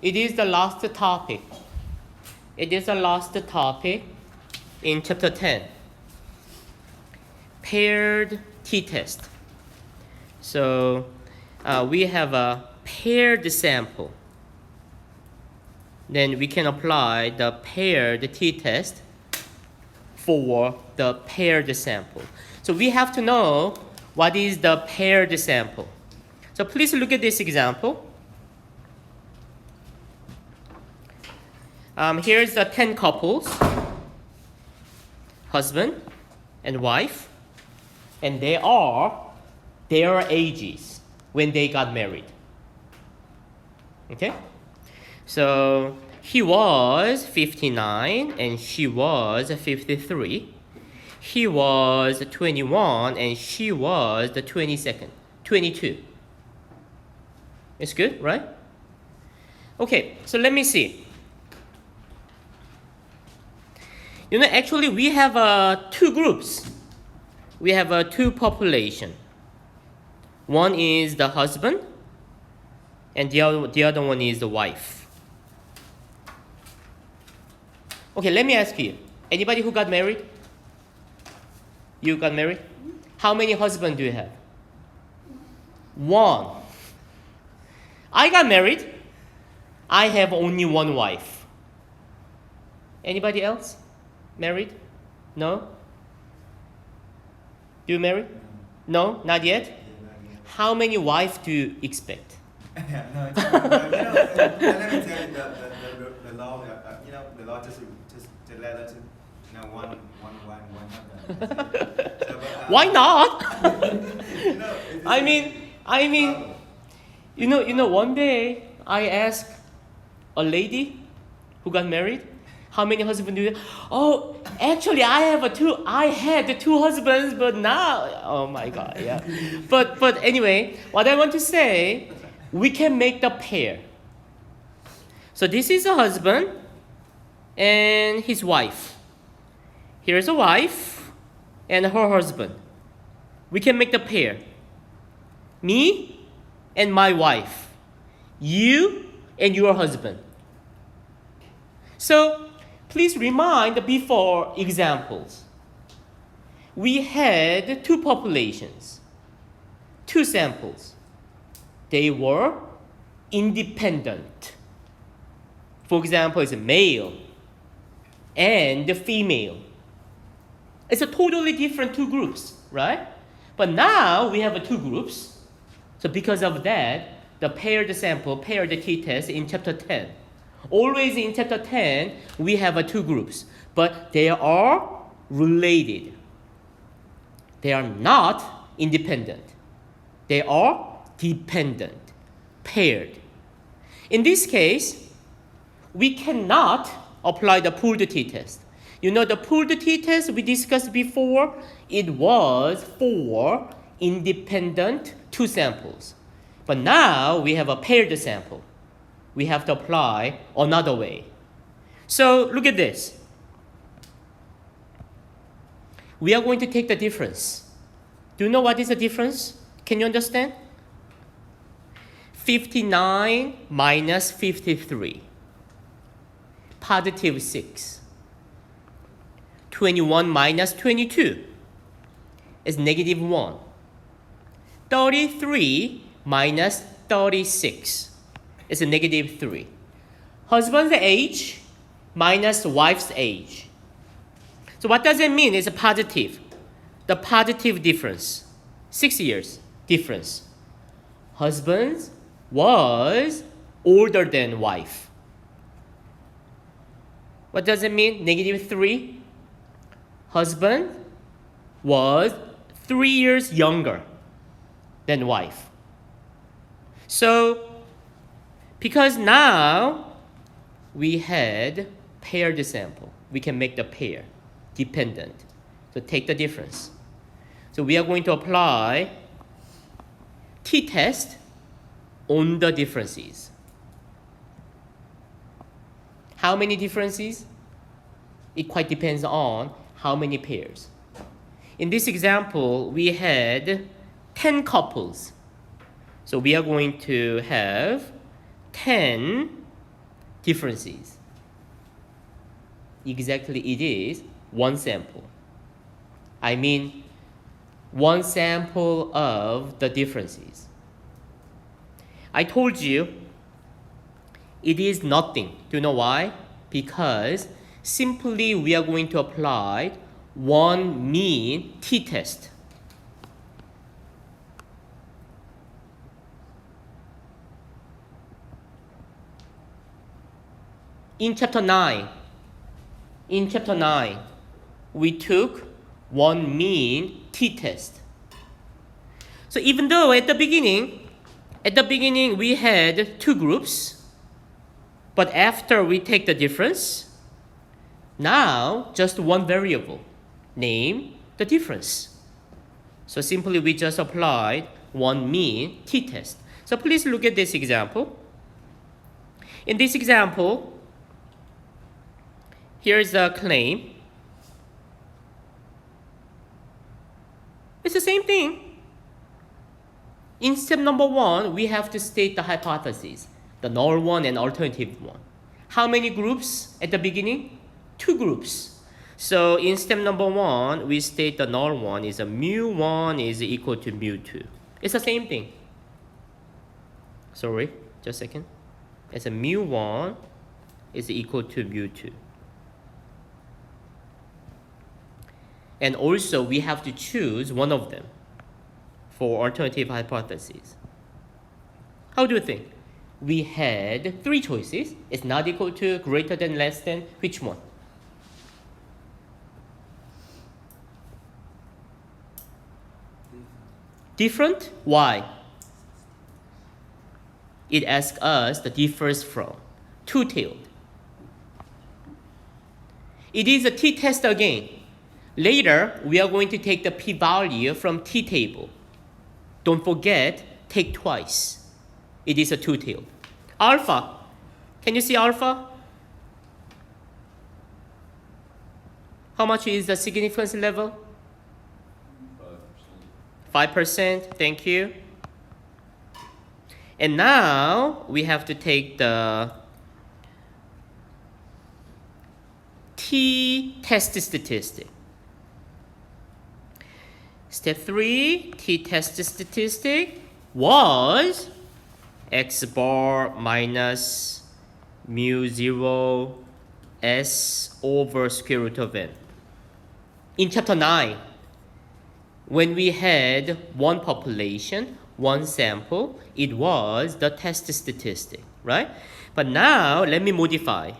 it is the last topic. It is the last topic in chapter 10. Paired t-test. So we have a paired sample. Then we can apply the paired t-test for the paired sample. So we have to know what is the paired sample. So please look at this example. Here's the 10 couples, husband and wife, and they are their ages when they got married. Okay? So he was 59 and she was 53. He was 21 and she was the 22. It's good, right? Okay, so let me see. You know, actually we have two groups. We have two population. One is the husband and the other one is the wife. Okay, let me ask you. Anybody who got married? You got married? How many husbands do you have? One. I got married. I have only one wife. Anybody else married? No? Do you marry? No, not yet? How many wives do you expect? No, let me tell you the law. The law just let us one husband. Why not? I mean, one day I asked a lady who got married, how many husbands do you have? Oh, actually, I had two husbands, but now, oh my God, yeah. But anyway, what I want to say, we can make the pair. So this is a husband and his wife. Here's a wife and her husband. We can make the pair. Me and my wife. You and your husband. So please remind the before examples. We had two populations, two samples. They were independent. For example, it's a male and the female. It's a totally different two groups, right? But now we have two groups. So because of that, the paired sample, paired t-test in chapter 10. Always in chapter 10, we have two groups, but they are related. They are not independent. They are dependent, paired. In this case, we cannot apply the pooled t-test. You know, the pooled t-test we discussed before, it was for independent two samples. But now we have a paired sample. We have to apply another way. So look at this. We are going to take the difference. Do you know what is the difference? Can you understand? 59 minus 53. Positive 6. 21 minus 22 is negative 1. 33 minus 36 is a negative 3. Husband's age minus wife's age. So what does it mean? It's a positive. The positive difference. 6 years difference. Husband was older than wife. What does it mean? Negative 3. Husband was 3 years younger than wife. So, because now we had paired sample, we can make the pair dependent. So take the difference. So we are going to apply t-test on the differences. How many differences? It quite depends on how many pairs. In this example, we had 10 couples. So we are going to have 10 differences. Exactly, it is one sample. I mean, one sample of the differences. I told you it is nothing. Do you know why? Because simply we are going to apply one mean t-test. In chapter 9, we took one mean t-test. So even though at the beginning we had two groups, but after we take the difference, now just one variable, name the difference. So simply we just applied one mean t-test. So please look at this example. In this example, here's the claim. It's the same thing. In step number 1, we have to state the hypothesis, the null one and alternative one. How many groups at the beginning? 2 groups. So in step number 1, we state the null one is a mu1 is equal to mu2. It's the same thing. Sorry, just a second. It's a mu1 is equal to mu2. And also, we have to choose one of them for alternative hypothesis. How do you think? We had 3 choices. It's not equal to, greater than, less than. Which one? Different? Why? It asks us the differs from. Two-tailed. It is a t-test again. Later, we are going to take the p-value from t-table. Don't forget, take twice. It is a two-tailed. Alpha. Can you see alpha? How much is the significance level? 5%. Thank you. And now, we have to take the t-test statistic. Step 3, t-test statistic was x bar minus mu 0 s over square root of n. In chapter 9, when we had one population, one sample, it was the test statistic, right? But now, let me modify.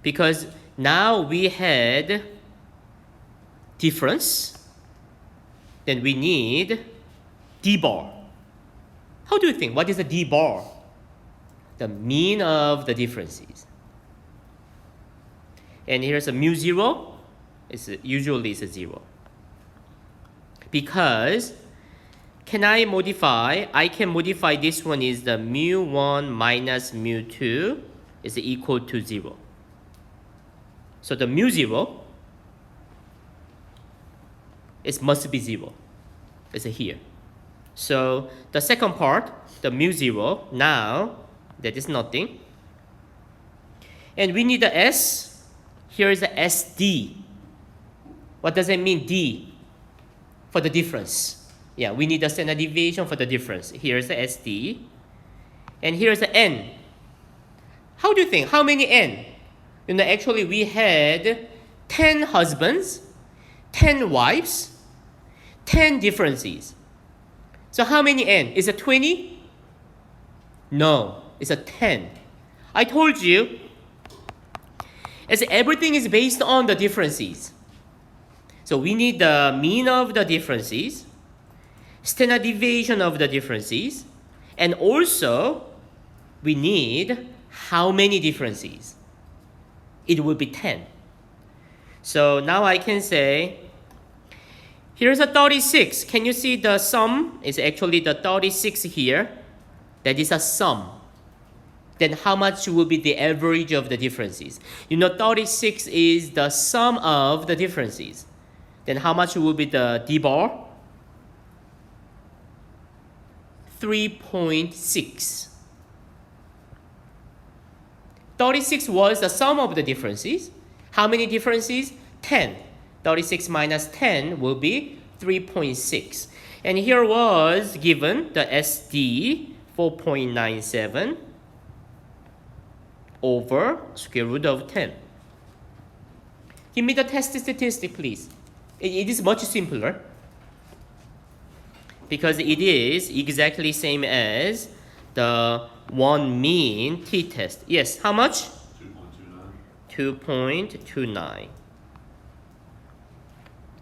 Because now we had difference, then we need d bar. How do you think? What is a d bar? The mean of the differences. And here's a mu 0. Usually it's a 0. Because can I modify? I can modify this one is the mu 1 minus mu 2 is equal to 0. So the mu 0 it must be 0. It's here. So the second part, the mu 0, now that is nothing. And we need the S. Here is the SD. What does it mean, D? For the difference. Yeah, we need the standard deviation for the difference. Here's the SD. And here's the N. How do you think? How many N? You know, actually we had 10 husbands, 10 wives, 10 differences. So how many N? Is it 20? No, it's a 10. I told you, as everything is based on the differences. So we need the mean of the differences, standard deviation of the differences, and also we need how many differences? It will be 10. So now I can say, here's a 36. Can you see the sum? It's actually the 36 here. That is a sum. Then how much will be the average of the differences? You know, 36 is the sum of the differences. Then how much will be the D bar? 3.6. 36 was the sum of the differences. How many differences? 10. 36 minus 10 will be 3.6. And here was given the SD 4.97 over square root of 10. Give me the test statistic, please. It is much simpler because it is exactly same as the one mean t-test. Yes, how much? 2.29.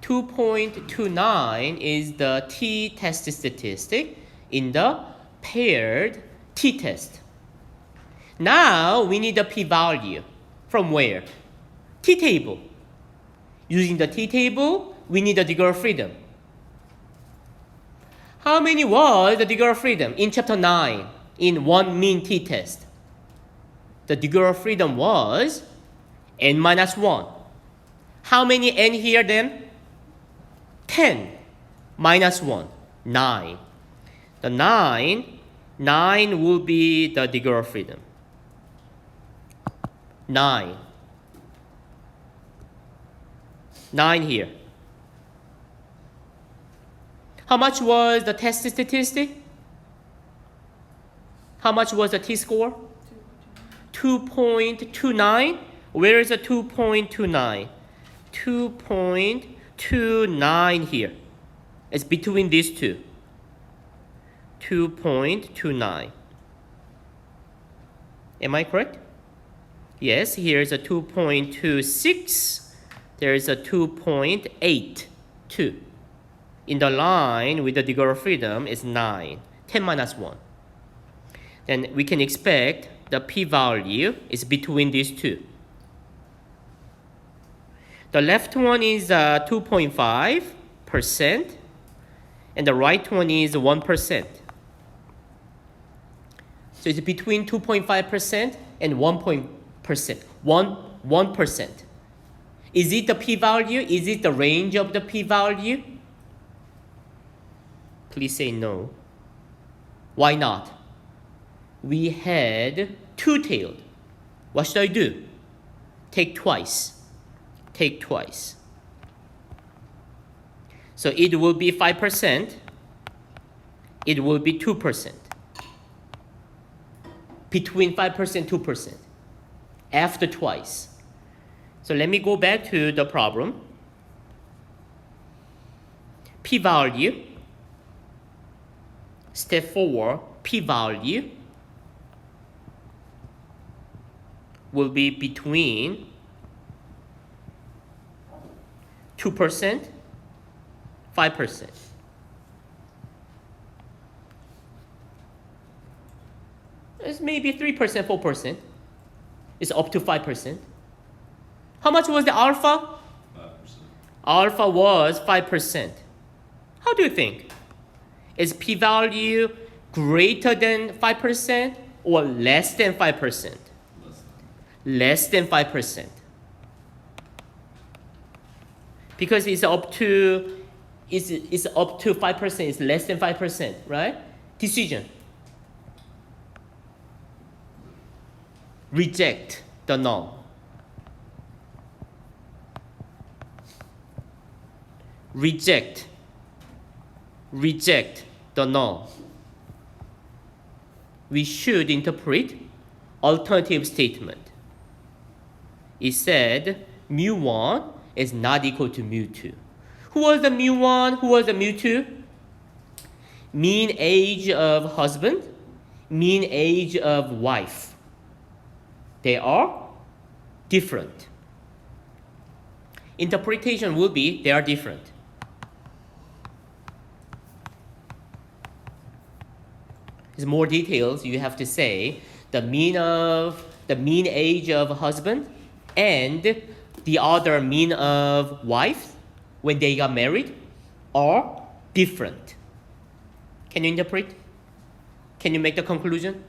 2.29 is the t-test statistic in the paired t-test. Now we need the p-value. From where? T-table. Using the t-table, we need the degree of freedom. How many was the degree of freedom in chapter 9 in one mean t-test? The degree of freedom was n minus 1. How many n here then? 10 minus 1, 9. The 9 will be the degree of freedom. 9 here. How much was the test statistic? How much was the t-score? 2.29. Where is the 2.29? 2.29 here. It's between these two. 2.29. Am I correct? Yes, here's a 2.26. There is a 2.82. In the line with the degree of freedom is 9. 10 minus 1. Then we can expect the p-value is between these two. The left one is 2.5%, and the right one is 1%. So it's between 2.5% and 1%. 1%. Is it the p-value? Is it the range of the p-value? Please say no. Why not? We had two-tailed. What should I do? Take twice. Take twice. So it will be 5%. It will be 2%. Between 5% and 2%. After twice. So let me go back to the problem. P-value. Step 4, p-value will be between 2%, 5%. It's maybe 3%, 4%. It's up to 5%. How much was the alpha? 5%. Alpha was 5%. How do you think? Is p-value greater than 5% or less than 5%? Less than 5%. Because it's up to 5%, it's less than 5%, right? Decision. Reject the null. Reject the null. We should interpret alternative statement. It said mu1 is not equal to mu2. Who was the mu1? Who was the mu2? Mean age of husband, mean age of wife. They are different. Interpretation will be they are different. There's more details. You have to say the mean age of husband and the other mean of wife when they got married are different. Can you interpret? Can you make the conclusion?